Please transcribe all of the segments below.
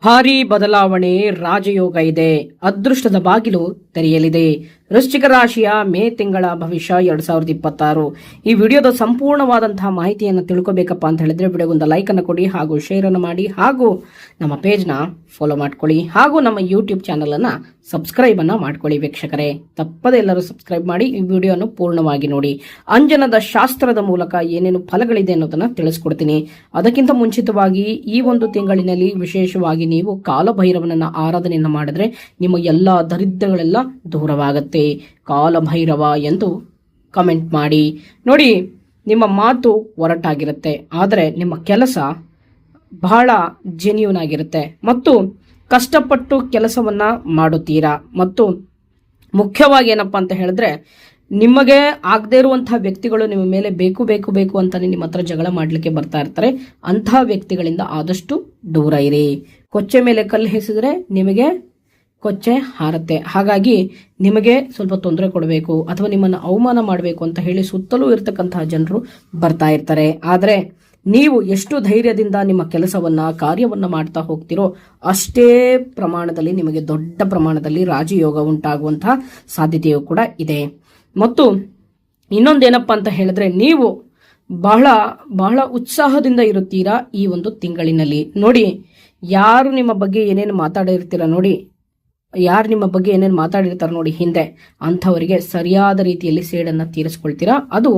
ಭಾರೀ ಬದಲಾವಣೆ ರಾಜಯೋಗ ಇದೆ. ಅದೃಷ್ಟದ ಬಾಗಿಲು ತೆರೆಯಲಿದೆ. ವೃಶ್ಚಿಕ ರಾಶಿಯ ಮೇ ತಿಂಗಳ ಭವಿಷ್ಯ 2026. ಈ ವಿಡಿಯೋದ ಸಂಪೂರ್ಣವಾದಂತಹ ಮಾಹಿತಿಯನ್ನು ತಿಳ್ಕೋಬೇಕಪ್ಪ ಅಂತ ಹೇಳಿದ್ರೆ ವಿಡಿಯೋಗೊಂದು ಲೈಕ್ ಅನ್ನು ಕೊಡಿ, ಹಾಗೂ ಶೇರ್ ಅನ್ನು ಮಾಡಿ, ಹಾಗೂ ನಮ್ಮ ಪೇಜ್ನ ಫಾಲೋ ಮಾಡ್ಕೊಳ್ಳಿ, ಹಾಗೂ ನಮ್ಮ ಯೂಟ್ಯೂಬ್ ಚಾನಲ್ ಅನ್ನ ಸಬ್ಸ್ಕ್ರೈಬ್ ಅನ್ನ ಮಾಡ್ಕೊಳ್ಳಿ. ವೀಕ್ಷಕರೇ, ತಪ್ಪದೆ ಎಲ್ಲರೂ ಸಬ್ಸ್ಕ್ರೈಬ್ ಮಾಡಿ ಈ ವಿಡಿಯೋನ ಪೂರ್ಣವಾಗಿ ನೋಡಿ. ಅಂಜನದ ಶಾಸ್ತ್ರದ ಮೂಲಕ ಏನೇನು ಫಲಗಳಿದೆ ಅನ್ನೋದನ್ನ ತಿಳಿಸ್ಕೊಡ್ತೀನಿ. ಅದಕ್ಕಿಂತ ಮುಂಚಿತವಾಗಿ ಈ ಒಂದು ತಿಂಗಳಿನಲ್ಲಿ ವಿಶೇಷವಾಗಿ ನೀವು ಕಾಲಭೈರವನನ್ನ ಆರಾಧನೆಯನ್ನ ಮಾಡಿದ್ರೆ ನಿಮ್ಮ ಎಲ್ಲಾ ದರಿದ್ರಗಳೆಲ್ಲ ದೂರವಾಗುತ್ತೆ. ಕಾಲಭೈರವ ಎಂದು ಕಮೆಂಟ್ ಮಾಡಿ. ನೋಡಿ, ನಿಮ್ಮ ಮಾತು ಒರಟಾಗಿರುತ್ತೆ, ಆದರೆ ನಿಮ್ಮ ಕೆಲಸ ಬಹಳ ಜೆನ್ಯೂನ್ ಆಗಿರುತ್ತೆ ಮತ್ತು ಕಷ್ಟಪಟ್ಟು ಕೆಲಸವನ್ನ ಮಾಡುತ್ತೀರಾ. ಮತ್ತು ಮುಖ್ಯವಾಗಿ ಏನಪ್ಪಾ ಅಂತ ಹೇಳಿದ್ರೆ, ನಿಮಗೆ ಆಗದೇ ಇರುವಂತಹ ವ್ಯಕ್ತಿಗಳು ನಿಮ್ಮ ಮೇಲೆ ಬೇಕು ಅಂತಾನೆ ನಿಮ್ಮ ಹತ್ರ ಜಗಳ ಮಾಡ್ಲಿಕ್ಕೆ ಬರ್ತಾ ಇರ್ತಾರೆ. ಅಂತಹ ವ್ಯಕ್ತಿಗಳಿಂದ ಆದಷ್ಟು ದೂರ ಇರಿ. ಕೊಚ್ಚೆ ಮೇಲೆ ಕಲ್ಲು ಎಸೆದ್ರೆ ನಿಮಗೆ ಕೊಚ್ಚೆ ಹಾರತ್ತೆ. ಹಾಗಾಗಿ ನಿಮಗೆ ಸ್ವಲ್ಪ ತೊಂದರೆ ಕೊಡಬೇಕು ಅಥವಾ ನಿಮ್ಮನ್ನು ಅವಮಾನ ಮಾಡಬೇಕು ಅಂತ ಹೇಳಿ ಸುತ್ತಲೂ ಇರತಕ್ಕಂತಹ ಜನರು ಬರ್ತಾ ಇರ್ತಾರೆ. ಆದರೆ ನೀವು ಎಷ್ಟು ಧೈರ್ಯದಿಂದ ನಿಮ್ಮ ಕೆಲಸವನ್ನ ಕಾರ್ಯವನ್ನ ಮಾಡ್ತಾ ಹೋಗ್ತಿರೋ ಅಷ್ಟೇ ಪ್ರಮಾಣದಲ್ಲಿ ನಿಮಗೆ ದೊಡ್ಡ ಪ್ರಮಾಣದಲ್ಲಿ ರಾಜಯೋಗ ಉಂಟಾಗುವಂತಹ ಸಾಧ್ಯತೆಯೂ ಕೂಡ ಇದೆ. ಮತ್ತು ಇನ್ನೊಂದೇನಪ್ಪಾ ಅಂತ ಹೇಳಿದ್ರೆ, ನೀವು ಬಹಳ ಬಹಳ ಉತ್ಸಾಹದಿಂದ ಇರುತ್ತೀರಾ ಈ ಒಂದು ತಿಂಗಳಿನಲ್ಲಿ. ನೋಡಿ, ಯಾರು ನಿಮ್ಮ ಬಗ್ಗೆ ಏನೇನು ಮಾತಾಡಿರ್ತೀರಾ ನೋಡಿ, ಯಾರು ನಿಮ್ಮ ಬಗ್ಗೆ ಏನೇನು ಮಾತಾಡಿರ್ತಾರೆ ನೋಡಿ ಹಿಂದೆ, ಅಂಥವರಿಗೆ ಸರಿಯಾದ ರೀತಿಯಲ್ಲಿ ಸೇಡನ್ನು ತೀರಿಸ್ಕೊಳ್ತೀರಾ. ಅದು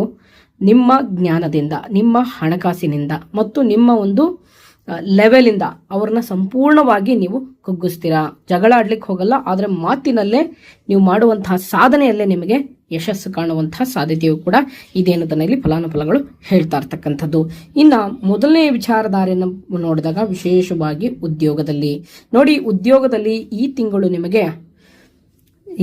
ನಿಮ್ಮ ಜ್ಞಾನದಿಂದ, ನಿಮ್ಮ ಹಣಕಾಸಿನಿಂದ ಮತ್ತು ನಿಮ್ಮ ಒಂದು ಲೆವೆಲಿಂದ ಅವ್ರನ್ನ ಸಂಪೂರ್ಣವಾಗಿ ನೀವು ಕುಗ್ಗಿಸ್ತೀರಾ. ಜಗಳ ಆಡ್ಲಿಕ್ಕೆ ಹೋಗಲ್ಲ, ಆದರೆ ಮಾತಿನಲ್ಲೇ ನೀವು ಮಾಡುವಂತಹ ಸಾಧನೆಯಲ್ಲೇ ನಿಮಗೆ ಯಶಸ್ಸು ಕಾಣುವಂತಹ ಸಾಧ್ಯತೆಯೂ ಕೂಡ ಇದೆ ಅನ್ನೋದನ್ನ ಇಲ್ಲಿ ಫಲಾನುಫಲಗಳು ಹೇಳ್ತಾ ಇರ್ತಕ್ಕಂಥದ್ದು. ಇನ್ನ ಮೊದಲನೇ ವಿಚಾರಧಾರೆಯನ್ನು ನೋಡಿದಾಗ ವಿಶೇಷವಾಗಿ ಉದ್ಯೋಗದಲ್ಲಿ ನೋಡಿ, ಉದ್ಯೋಗದಲ್ಲಿ ಈ ತಿಂಗಳು ನಿಮಗೆ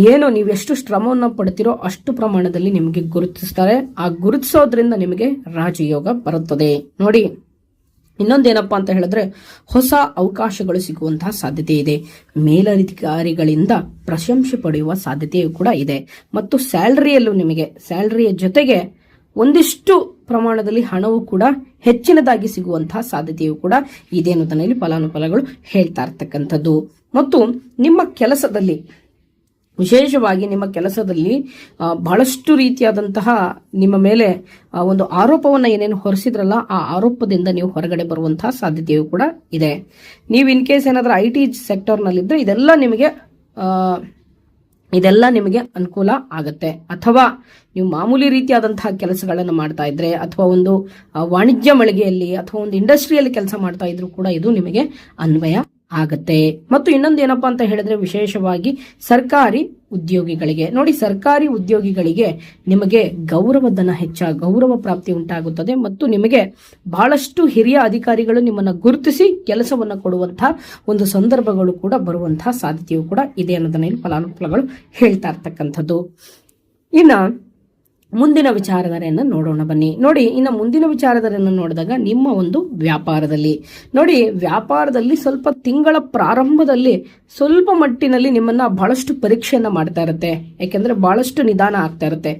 ಏನು ನೀವೆಷ್ಟು ಶ್ರಮವನ್ನು ಪಡ್ತಿರೋ ಅಷ್ಟು ಪ್ರಮಾಣದಲ್ಲಿ ನಿಮಗೆ ಗುರುತಿಸ್ತಾರೆ. ಆ ಗುರುತಿಸೋದ್ರಿಂದ ನಿಮಗೆ ರಾಜಯೋಗ ಬರುತ್ತದೆ. ನೋಡಿ, ಇನ್ನೊಂದೇನಪ್ಪಾ ಅಂತ ಹೇಳಿದ್ರೆ, ಹೊಸ ಅವಕಾಶಗಳು ಸಿಗುವಂತಹ ಸಾಧ್ಯತೆ ಇದೆ. ಮೇಲಧಿಕಾರಿಗಳಿಂದ ಪ್ರಶಂಸೆ ಪಡೆಯುವ ಸಾಧ್ಯತೆಯೂ ಕೂಡ ಇದೆ. ಮತ್ತು ಸ್ಯಾಲರಿಯಲ್ಲೂ ನಿಮಗೆ ಸ್ಯಾಲರಿಯ ಜೊತೆಗೆ ಒಂದಿಷ್ಟು ಪ್ರಮಾಣದಲ್ಲಿ ಹಣವು ಕೂಡ ಹೆಚ್ಚಿನದಾಗಿ ಸಿಗುವಂತಹ ಸಾಧ್ಯತೆಯೂ ಕೂಡ ಇದೆ ಅನ್ನೋದನ್ನ ಇಲ್ಲಿ ಫಲಾನುಫಲಗಳು ಹೇಳ್ತಾ ಇರ್ತಕ್ಕಂಥದ್ದು. ಮತ್ತು ನಿಮ್ಮ ಕೆಲಸದಲ್ಲಿ, ವಿಶೇಷವಾಗಿ ನಿಮ್ಮ ಕೆಲಸದಲ್ಲಿ ಬಹಳಷ್ಟು ರೀತಿಯಾದಂತಹ ನಿಮ್ಮ ಮೇಲೆ ಒಂದು ಆರೋಪವನ್ನು ಏನೇನು ಹೊರಿಸಿದ್ರಲ್ಲ, ಆ ಆರೋಪದಿಂದ ನೀವು ಹೊರಗಡೆ ಬರುವಂತಹ ಸಾಧ್ಯತೆಯೂ ಕೂಡ ಇದೆ. ನೀವು ಇನ್ ಕೇಸ್ ಏನಾದ್ರೂ IT ಸೆಕ್ಟರ್ನಲ್ಲಿದ್ದರೆ ಇದೆಲ್ಲ ನಿಮಗೆ ಅನುಕೂಲ ಆಗುತ್ತೆ. ಅಥವಾ ನೀವು ಮಾಮೂಲಿ ರೀತಿಯಾದಂತಹ ಕೆಲಸಗಳನ್ನು ಮಾಡ್ತಾ ಇದ್ರೆ, ಅಥವಾ ಒಂದು ವಾಣಿಜ್ಯ ಮಳಿಗೆಯಲ್ಲಿ ಅಥವಾ ಒಂದು ಇಂಡಸ್ಟ್ರಿಯಲ್ಲಿ ಕೆಲಸ ಮಾಡ್ತಾ ಇದ್ರು ಕೂಡ ಇದು ನಿಮಗೆ ಅನ್ವಯ ಆಗತ್ತೆ. ಮತ್ತು ಇನ್ನೊಂದು ಏನಪ್ಪಾ ಅಂತ ಹೇಳಿದ್ರೆ, ವಿಶೇಷವಾಗಿ ಸರ್ಕಾರಿ ಉದ್ಯೋಗಿಗಳಿಗೆ ನೋಡಿ, ಸರ್ಕಾರಿ ಉದ್ಯೋಗಿಗಳಿಗೆ ನಿಮಗೆ ಗೌರವಧನ ಗೌರವ ಪ್ರಾಪ್ತಿ ಉಂಟಾಗುತ್ತದೆ. ಮತ್ತು ನಿಮಗೆ ಬಹಳಷ್ಟು ಹಿರಿಯ ಅಧಿಕಾರಿಗಳು ನಿಮ್ಮನ್ನ ಗುರುತಿಸಿ ಕೆಲಸವನ್ನ ಕೊಡುವಂತಹ ಒಂದು ಸಂದರ್ಭಗಳು ಕೂಡ ಬರುವಂತಹ ಸಾಧ್ಯತೆಯೂ ಕೂಡ ಇದೆ ಅನ್ನೋದನ್ನ ಇಲ್ಲಿ ಫಲಾನುಫಲಗಳು ಹೇಳ್ತಾ ಇರ್ತಕ್ಕಂಥದ್ದು. ಇನ್ನ ಮುಂದಿನ ವಿಚಾರಧಾರೆಯನ್ನು ನೋಡೋಣ ಬನ್ನಿ. ನೋಡಿ, ಇನ್ನು ಮುಂದಿನ ವಿಚಾರಧಾರೆಯನ್ನು ನೋಡಿದಾಗ ನಿಮ್ಮ ಒಂದು ವ್ಯಾಪಾರದಲ್ಲಿ ನೋಡಿ, ವ್ಯಾಪಾರದಲ್ಲಿ ಸ್ವಲ್ಪ ತಿಂಗಳ ಪ್ರಾರಂಭದಲ್ಲಿ ಸ್ವಲ್ಪ ಮಟ್ಟಿನಲ್ಲಿ ನಿಮ್ಮನ್ನ ಬಹಳಷ್ಟು ಪರೀಕ್ಷೆಯನ್ನ ಮಾಡ್ತಾ ಇರುತ್ತೆ. ಯಾಕೆಂದ್ರೆ ಬಹಳಷ್ಟು ನಿಧಾನ ಆಗ್ತಾ ಇರುತ್ತೆ.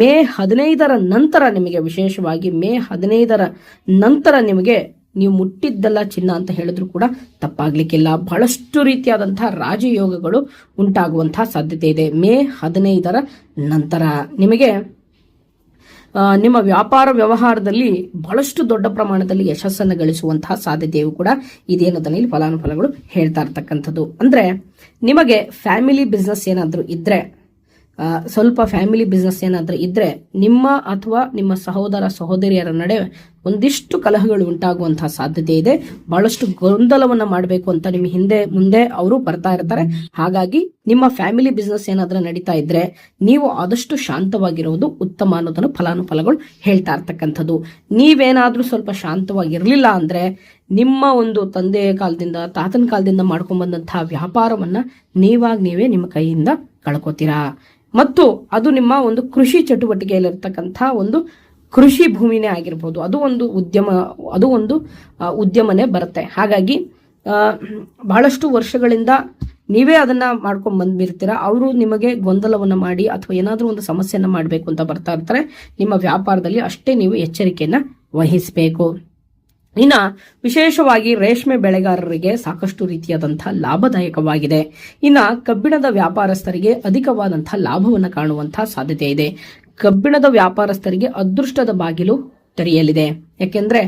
ಮೇ 15ರ ನಂತರ ನಿಮಗೆ, ವಿಶೇಷವಾಗಿ ಮೇ 15ರ ನಂತರ ನಿಮಗೆ ನೀವು ಮುಟ್ಟಿದ್ದಲ್ಲ ಚಿನ್ನ ಅಂತ ಹೇಳಿದ್ರು ಕೂಡ ತಪ್ಪಾಗ್ಲಿಕ್ಕಿಲ್ಲ. ಬಹಳಷ್ಟು ರೀತಿಯಾದಂತಹ ರಾಜಯೋಗಗಳು ಉಂಟಾಗುವಂತಹ ಸಾಧ್ಯತೆ ಇದೆ. ಮೇ 15ರ ನಂತರ ನಿಮಗೆ ನಿಮ್ಮ ವ್ಯಾಪಾರ ವ್ಯವಹಾರದಲ್ಲಿ ಬಹಳಷ್ಟು ದೊಡ್ಡ ಪ್ರಮಾಣದಲ್ಲಿ ಯಶಸ್ಸನ್ನು ಗಳಿಸುವಂತಹ ಸಾಧ್ಯತೆಯೂ ಕೂಡ ಇದೆ ಅನ್ನೋದನ್ನ ಇಲ್ಲಿ ಫಲಾನುಫಲಗಳು ಹೇಳ್ತಾ ಇರ್ತಕ್ಕಂಥದ್ದು. ಅಂದ್ರೆ ನಿಮಗೆ ಫ್ಯಾಮಿಲಿ ಬಿಸ್ನೆಸ್ ಏನಾದ್ರೂ ಇದ್ರೆ, ಸ್ವಲ್ಪ ಫ್ಯಾಮಿಲಿ ಬಿಸ್ನೆಸ್ ಏನಾದ್ರೂ ಇದ್ರೆ, ನಿಮ್ಮ ಅಥವಾ ನಿಮ್ಮ ಸಹೋದರ ಸಹೋದರಿಯರ ನಡುವೆ ಒಂದಿಷ್ಟು ಕಲಹಗಳು ಉಂಟಾಗುವಂತಹ ಸಾಧ್ಯತೆ ಇದೆ. ಬಹಳಷ್ಟು ಗೊಂದಲವನ್ನ ಮಾಡಬೇಕು ಅಂತ ನಿಮ್ಮ ಹಿಂದೆ ಮುಂದೆ ಅವರು ಬರ್ತಾ ಇರ್ತಾರೆ. ಹಾಗಾಗಿ ನಿಮ್ಮ ಫ್ಯಾಮಿಲಿ ಬಿಸ್ನೆಸ್ ಏನಾದ್ರೂ ನಡೀತಾ ಇದ್ರೆ ನೀವು ಆದಷ್ಟು ಶಾಂತವಾಗಿರುವುದು ಉತ್ತಮ ಅನ್ನೋದನ್ನು ಫಲಾನುಫಲಗಳು ಹೇಳ್ತಾ ಇರ್ತಕ್ಕಂಥದ್ದು. ನೀವೇನಾದ್ರೂ ಸ್ವಲ್ಪ ಶಾಂತವಾಗಿರ್ಲಿಲ್ಲ ಅಂದ್ರೆ ನಿಮ್ಮ ಒಂದು ತಂದೆಯ ಕಾಲದಿಂದ, ತಾತನ ಕಾಲದಿಂದ ಮಾಡ್ಕೊಂಡ್ ಬಂದಂತಹ ವ್ಯಾಪಾರವನ್ನ ನೀವೇ ನಿಮ್ಮ ಕೈಯಿಂದ ಕಳ್ಕೊತೀರಾ. ಮತ್ತು ಅದು ನಿಮ್ಮ ಒಂದು ಕೃಷಿ ಚಟುವಟಿಕೆಯಲ್ಲಿರ್ತಕ್ಕಂಥ ಒಂದು ಕೃಷಿ ಭೂಮಿನೇ ಆಗಿರ್ಬೋದು, ಅದು ಒಂದು ಉದ್ಯಮನೇ ಬರುತ್ತೆ. ಹಾಗಾಗಿ ಬಹಳಷ್ಟು ವರ್ಷಗಳಿಂದ ನೀವೇ ಅದನ್ನ ಮಾಡ್ಕೊಂಡು ಬಂದ್ಬಿರ್ತೀರಾ. ಅವರು ನಿಮಗೆ ಗೊಂದಲವನ್ನ ಮಾಡಿ ಅಥವಾ ಏನಾದ್ರೂ ಒಂದು ಸಮಸ್ಯೆಯನ್ನ ಮಾಡಬೇಕು ಅಂತ ಬರ್ತಾ ಇರ್ತಾರೆ. ನಿಮ್ಮ ವ್ಯಾಪಾರದಲ್ಲಿ ಅಷ್ಟೇ ನೀವು ಎಚ್ಚರಿಕೆಯನ್ನ ವಹಿಸಬೇಕು. ಇನ್ನ ವಿಶೇಷವಾಗಿ ರೇಷ್ಮೆ ಬೆಳೆಗಾರರಿಗೆ ಸಾಕಷ್ಟು ರೀತಿಯಾದಂತಹ ಲಾಭದಾಯಕವಾಗಿದೆ. ಇನ್ನ ಕಬ್ಬಿಣದ ವ್ಯಾಪಾರಸ್ಥರಿಗೆ ಅಧಿಕವಾದಂತಹ ಲಾಭವನ್ನು ಕಾಣುವಂತಹ ಸಾಧ್ಯತೆ ಇದೆ. ಕಬ್ಬಿಣದ ವ್ಯಾಪಾರಸ್ಥರಿಗೆ ಅದೃಷ್ಟದ ಬಾಗಿಲು ತೆರೆಯಲಿದೆ. ಯಾಕೆಂದ್ರೆ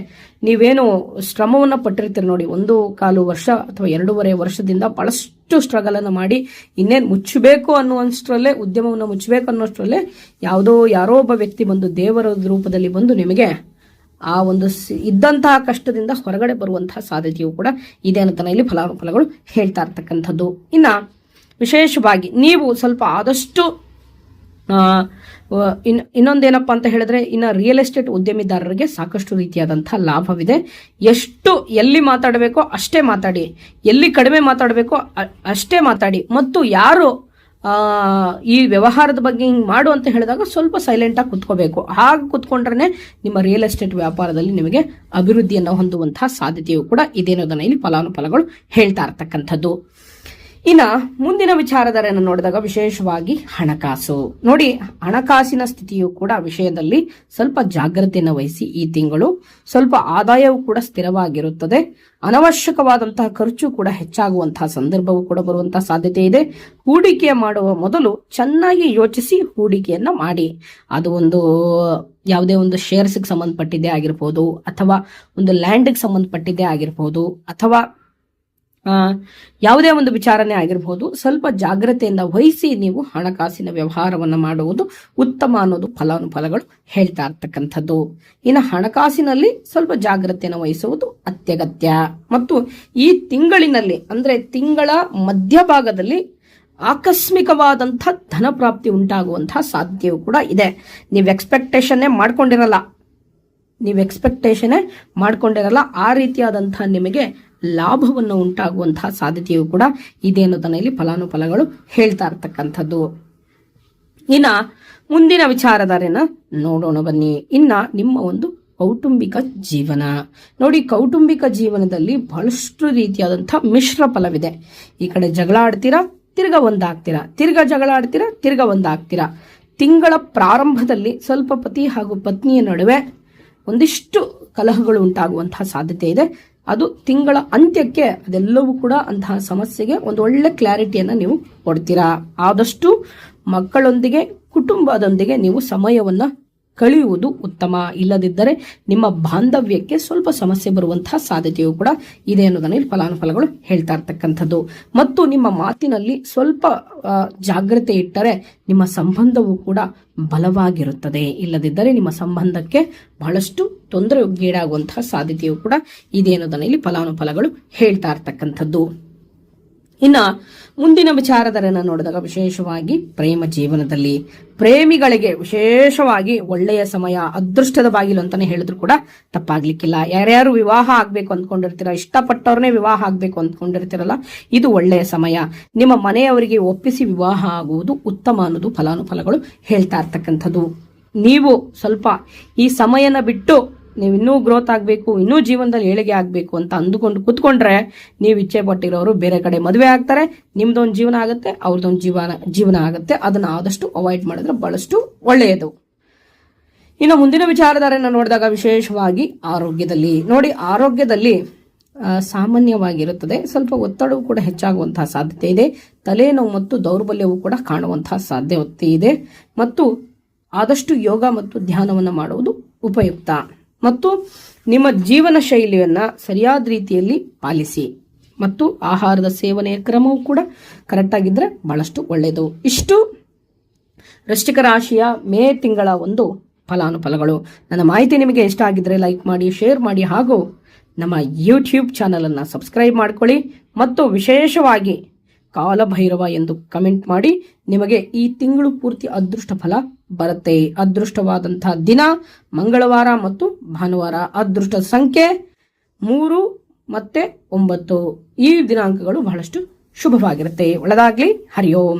ನೀವೇನು ಶ್ರಮವನ್ನ ಪಟ್ಟಿರ್ತೀರಿ ನೋಡಿ, 1.25 ವರ್ಷ ಅಥವಾ 2.5 ವರ್ಷದಿಂದ ಬಹಳಷ್ಟು ಸ್ಟ್ರಗಲ್ ಅನ್ನು ಮಾಡಿ ಇನ್ನೇನು ಮುಚ್ಚಬೇಕು ಅನ್ನುವಷ್ಟರಲ್ಲೇ, ಉದ್ಯಮವನ್ನು ಮುಚ್ಚಬೇಕು ಅನ್ನೋಷ್ಟರಲ್ಲೇ ಯಾರೋ ಒಬ್ಬ ವ್ಯಕ್ತಿ ಬಂದು ದೇವರ ರೂಪದಲ್ಲಿ ಬಂದು ನಿಮಗೆ ಆ ಒಂದು ಇದ್ದಂತಹ ಕಷ್ಟದಿಂದ ಹೊರಗಡೆ ಬರುವಂತಹ ಸಾಧ್ಯತೆಯೂ ಕೂಡ ಇದೆ ಅಂತ ಇಲ್ಲಿ ಫಲಾನುಫಲಗಳು ಹೇಳ್ತಾ ಇರ್ತಕ್ಕಂಥದ್ದು. ಇನ್ನ ವಿಶೇಷವಾಗಿ ನೀವು ಸ್ವಲ್ಪ ಆದಷ್ಟು ಇನ್ನೊಂದೇನಪ್ಪ ಅಂತ ಹೇಳಿದ್ರೆ, ಇನ್ನು ರಿಯಲ್ ಎಸ್ಟೇಟ್ ಉದ್ಯಮಿದಾರರಿಗೆ ಸಾಕಷ್ಟು ರೀತಿಯಾದಂತಹ ಲಾಭವಿದೆ. ಎಲ್ಲಿ ಮಾತಾಡಬೇಕೋ ಅಷ್ಟೇ ಮಾತಾಡಿ, ಎಲ್ಲಿ ಕಡಿಮೆ ಮಾತಾಡಬೇಕೋ ಅಷ್ಟೇ ಮಾತಾಡಿ, ಮತ್ತು ಯಾರು ಈ ವ್ಯವಹಾರದ ಬಗ್ಗೆ ಹಿಂಗೆ ಮಾಡು ಅಂತ ಹೇಳಿದಾಗ ಸ್ವಲ್ಪ ಸೈಲೆಂಟ್ ಆಗಿ ಕುತ್ಕೋಬೇಕು. ಹಾಗೆ ಕುತ್ಕೊಂಡ್ರೆ ನಿಮ್ಮ ರಿಯಲ್ ಎಸ್ಟೇಟ್ ವ್ಯಾಪಾರದಲ್ಲಿ ನಿಮಗೆ ಅಭಿವೃದ್ಧಿಯನ್ನು ಹೊಂದುವಂತಹ ಸಾಧ್ಯತೆಯೂ ಕೂಡ ಇದೆ ಅನ್ನೋದನ್ನ ಇಲ್ಲಿ ಫಲಾನುಫಲಗಳು ಹೇಳ್ತಾ ಇರ್ತಕ್ಕಂಥದ್ದು. ಇನ್ನ ಮುಂದಿನ ವಿಚಾರಧಾರೆಯನ್ನು ನೋಡಿದಾಗ ವಿಶೇಷವಾಗಿ ಹಣಕಾಸು ನೋಡಿ, ಹಣಕಾಸಿನ ಸ್ಥಿತಿಯು ಕೂಡ ವಿಷಯದಲ್ಲಿ ಸ್ವಲ್ಪ ಜಾಗ್ರತೆಯನ್ನು ವಹಿಸಿ. ಈ ತಿಂಗಳು ಸ್ವಲ್ಪ ಆದಾಯವೂ ಕೂಡ ಸ್ಥಿರವಾಗಿರುತ್ತದೆ. ಅನವಶ್ಯಕವಾದಂತಹ ಖರ್ಚು ಕೂಡ ಹೆಚ್ಚಾಗುವಂತಹ ಸಂದರ್ಭವೂ ಕೂಡ ಬರುವಂತಹ ಸಾಧ್ಯತೆ ಇದೆ. ಹೂಡಿಕೆ ಮಾಡುವ ಮೊದಲು ಚೆನ್ನಾಗಿ ಯೋಚಿಸಿ ಹೂಡಿಕೆಯನ್ನ ಮಾಡಿ. ಅದು ಯಾವುದೇ ಒಂದು ಶೇರ್ಸ್ಗೆ ಸಂಬಂಧಪಟ್ಟಿದ್ದೇ ಆಗಿರ್ಬೋದು, ಅಥವಾ ಒಂದು ಲ್ಯಾಂಡ್ಗೆ ಸಂಬಂಧಪಟ್ಟಿದ್ದೇ ಆಗಿರ್ಬೋದು, ಅಥವಾ ಯಾವುದೇ ಒಂದು ವಿಚಾರನೆ ಆಗಿರಬಹುದು. ಸ್ವಲ್ಪ ಜಾಗ್ರತೆಯಿಂದ ವಹಿಸಿ ನೀವು ಹಣಕಾಸಿನ ವ್ಯವಹಾರವನ್ನು ಮಾಡುವುದು ಉತ್ತಮ ಅನ್ನೋದು ಫಲಾನುಫಲಗಳು ಹೇಳ್ತಾ ಇರ್ತಕ್ಕಂಥದ್ದು. ಇನ್ನು ಹಣಕಾಸಿನಲ್ಲಿ ಸ್ವಲ್ಪ ಜಾಗ್ರತೆಯನ್ನು ವಹಿಸುವುದು ಅತ್ಯಗತ್ಯ. ಮತ್ತು ಈ ತಿಂಗಳಿನಲ್ಲಿ ಅಂದ್ರೆ ತಿಂಗಳ ಮಧ್ಯಭಾಗದಲ್ಲಿ ಆಕಸ್ಮಿಕವಾದಂತಹ ಧನ ಪ್ರಾಪ್ತಿ ಉಂಟಾಗುವಂತಹ ಸಾಧ್ಯತೆಯೂ ಕೂಡ ಇದೆ. ನೀವು ಎಕ್ಸ್ಪೆಕ್ಟೇಷನ್ನೇ ಮಾಡ್ಕೊಂಡಿರಲ್ಲ. ಆ ರೀತಿಯಾದಂತಹ ನಿಮಗೆ ಲಾಭವನ್ನು ಉಂಟಾಗುವಂತಹ ಸಾಧ್ಯತೆಯೂ ಕೂಡ ಇದೆ ಅನ್ನೋದನ್ನ ಇಲ್ಲಿ ಫಲಾನುಫಲಗಳು ಹೇಳ್ತಾ ಇರ್ತಕ್ಕಂಥದ್ದು. ಇನ್ನ ಮುಂದಿನ ವಿಚಾರಧಾರೆನ ನೋಡೋಣ ಬನ್ನಿ. ಇನ್ನ ನಿಮ್ಮ ಒಂದು ಕೌಟುಂಬಿಕ ಜೀವನ ನೋಡಿ, ಕೌಟುಂಬಿಕ ಜೀವನದಲ್ಲಿ ಬಹಳಷ್ಟು ರೀತಿಯಾದಂತಹ ಮಿಶ್ರ ಫಲವಿದೆ. ಈ ಕಡೆ ಜಗಳ ಆಡ್ತೀರಾ, ತಿರ್ಗಾ ಒಂದಾಗ್ತೀರಾ, ತಿರ್ಗಾ ಜಗಳ ಆಡ್ತೀರಾ, ತಿರ್ಗಾ ಒಂದಾಗ್ತೀರಾ. ತಿಂಗಳ ಪ್ರಾರಂಭದಲ್ಲಿ ಸ್ವಲ್ಪ ಪತಿ ಹಾಗೂ ಪತ್ನಿಯ ನಡುವೆ ಒಂದಿಷ್ಟು ಕಲಹಗಳು ಉಂಟಾಗುವಂತಹ ಸಾಧ್ಯತೆ ಇದೆ. ಅದು ತಿಂಗಳ ಅಂತ್ಯಕ್ಕೆ ಅದೆಲ್ಲವೂ ಕೂಡ ಅಂತಹ ಸಮಸ್ಯೆಗೆ ಒಂದು ಒಳ್ಳೆ ಕ್ಲಾರಿಟಿಯನ್ನು ನೀವು ಕೊಡ್ತೀರಾ. ಆದಷ್ಟು ಮಕ್ಕಳೊಂದಿಗೆ, ಕುಟುಂಬದೊಂದಿಗೆ ನೀವು ಸಮಯವನ್ನ ಕಳೆಯುವುದು ಉತ್ತಮ. ಇಲ್ಲದಿದ್ದರೆ ನಿಮ್ಮ ಬಾಂಧವ್ಯಕ್ಕೆ ಸ್ವಲ್ಪ ಸಮಸ್ಯೆ ಬರುವಂತಹ ಸಾಧ್ಯತೆಯೂ ಕೂಡ ಇದೆ ಅನ್ನೋದನ್ನ ಇಲ್ಲಿ ಫಲಾನುಫಲಗಳು ಹೇಳ್ತಾ ಇರ್ತಕ್ಕಂಥದ್ದು. ಮತ್ತು ನಿಮ್ಮ ಮಾತಿನಲ್ಲಿ ಸ್ವಲ್ಪ ಜಾಗ್ರತೆ ಇಟ್ಟರೆ ನಿಮ್ಮ ಸಂಬಂಧವೂ ಕೂಡ ಬಲವಾಗಿರುತ್ತದೆ. ಇಲ್ಲದಿದ್ದರೆ ನಿಮ್ಮ ಸಂಬಂಧಕ್ಕೆ ಬಹಳಷ್ಟು ತೊಂದರೆಗೀಡಾಗುವಂತಹ ಸಾಧ್ಯತೆಯೂ ಕೂಡ ಇದೆ ಅನ್ನೋದನ್ನ ಇಲ್ಲಿ ಫಲಾನುಫಲಗಳು ಹೇಳ್ತಾ ಇರ್ತಕ್ಕಂಥದ್ದು. ಇನ್ನ ಮುಂದಿನ ವಿಚಾರಧಾರೆಯನ್ನು ನೋಡಿದಾಗ ವಿಶೇಷವಾಗಿ ಪ್ರೇಮ ಜೀವನದಲ್ಲಿ ಪ್ರೇಮಿಗಳಿಗೆ ವಿಶೇಷವಾಗಿ ಒಳ್ಳೆಯ ಸಮಯ, ಅದೃಷ್ಟದ ಬಾಗಿಲು ಅಂತಾನೆ ಹೇಳಿದ್ರು ಕೂಡ ತಪ್ಪಾಗ್ಲಿಕ್ಕಿಲ್ಲ. ಯಾರ್ಯಾರು ವಿವಾಹ ಆಗ್ಬೇಕು ಅಂದ್ಕೊಂಡಿರ್ತೀರ, ಇಷ್ಟಪಟ್ಟವ್ರನ್ನೇ ವಿವಾಹ ಆಗ್ಬೇಕು ಅಂದ್ಕೊಂಡಿರ್ತೀರಲ್ಲ, ಇದು ಒಳ್ಳೆಯ ಸಮಯ. ನಿಮ್ಮ ಮನೆಯವರಿಗೆ ಒಪ್ಪಿಸಿ ವಿವಾಹ ಆಗುವುದು ಉತ್ತಮ ಅನ್ನೋದು ಫಲಾನುಫಲಗಳು ಹೇಳ್ತಾ ಇರ್ತಕ್ಕಂಥದ್ದು. ನೀವು ಸ್ವಲ್ಪ ಈ ಸಮಯನ ಬಿಟ್ಟು ನೀವು ಇನ್ನೂ ಗ್ರೋತ್ ಆಗಬೇಕು, ಇನ್ನೂ ಜೀವನದಲ್ಲಿ ಏಳಿಗೆ ಆಗಬೇಕು ಅಂತ ಅಂದುಕೊಂಡು ಕುತ್ಕೊಂಡ್ರೆ ನೀವು ಇಚ್ಛೆ ಪಟ್ಟಿರೋರು ಬೇರೆ ಕಡೆ ಮದುವೆ ಆಗ್ತಾರೆ. ನಿಮ್ದೊಂದು ಜೀವನ ಆಗುತ್ತೆ, ಅವ್ರದ್ದೊಂದು ಜೀವನ ಆಗುತ್ತೆ. ಅದನ್ನ ಆದಷ್ಟು ಅವಾಯ್ಡ್ ಮಾಡಿದ್ರೆ ಬಹಳಷ್ಟು ಒಳ್ಳೆಯದು. ಇನ್ನು ಮುಂದಿನ ವಿಚಾರಧಾರೆಯನ್ನು ನೋಡಿದಾಗ ವಿಶೇಷವಾಗಿ ಆರೋಗ್ಯದಲ್ಲಿ ನೋಡಿ, ಆರೋಗ್ಯದಲ್ಲಿ ಸಾಮಾನ್ಯವಾಗಿರುತ್ತದೆ. ಸ್ವಲ್ಪ ಒತ್ತಡವೂ ಕೂಡ ಹೆಚ್ಚಾಗುವಂತಹ ಸಾಧ್ಯತೆ ಇದೆ. ತಲೆನೋವು ಮತ್ತು ದೌರ್ಬಲ್ಯವೂ ಕೂಡ ಕಾಣುವಂತಹ ಸಾಧ್ಯತೆ ಇದೆ. ಮತ್ತು ಆದಷ್ಟು ಯೋಗ ಮತ್ತು ಧ್ಯಾನವನ್ನು ಮಾಡುವುದು ಉಪಯುಕ್ತ. ಮತ್ತು ನಿಮ್ಮ ಜೀವನ ಶೈಲಿಯನ್ನ ಸರಿಯಾದ ರೀತಿಯಲ್ಲಿ ಪಾಲಿಸಿ. ಮತ್ತು ಆಹಾರದ ಸೇವನೆಯ ಕ್ರಮವೂ ಕೂಡ ಕರೆಕ್ಟ್ ಆಗಿದ್ರೆ ಬಹಳಷ್ಟು ಒಳ್ಳೆಯದು. ಇಷ್ಟು ವೃಶ್ಚಿಕ ರಾಶಿಯ ಮೇ ತಿಂಗಳ ಒಂದು ಫಲಾನುಫಲಗಳು. ನನ್ನ ಮಾಹಿತಿ ನಿಮಗೆ ಇಷ್ಟ ಆಗಿದ್ರೆ ಲೈಕ್ ಮಾಡಿ, ಶೇರ್ ಮಾಡಿ, ಹಾಗೂ ನಮ್ಮ ಯೂಟ್ಯೂಬ್ ಚಾನಲ್ ಅನ್ನ ಸಬ್ಸ್ಕ್ರೈಬ್ ಮಾಡ್ಕೊಳ್ಳಿ. ಮತ್ತು ವಿಶೇಷವಾಗಿ ಕಾಲಭೈರವ ಎಂದು ಕಮೆಂಟ್ ಮಾಡಿ. ನಿಮಗೆ ಈ ತಿಂಗಳು ಪೂರ್ತಿ ಅದೃಷ್ಟ ಫಲ ಬರುತ್ತೆ. ಅದೃಷ್ಟವಾದಂತಹ ದಿನ ಮಂಗಳವಾರ ಮತ್ತು ಭಾನುವಾರ. ಅದೃಷ್ಟದ ಸಂಖ್ಯೆ 3 ಮತ್ತು 9. ಈ ದಿನಾಂಕಗಳು ಬಹಳಷ್ಟು ಶುಭವಾಗಿರುತ್ತೆ. ಒಳ್ಳೆದಾಗ್ಲಿ. ಹರಿ ಓಂ.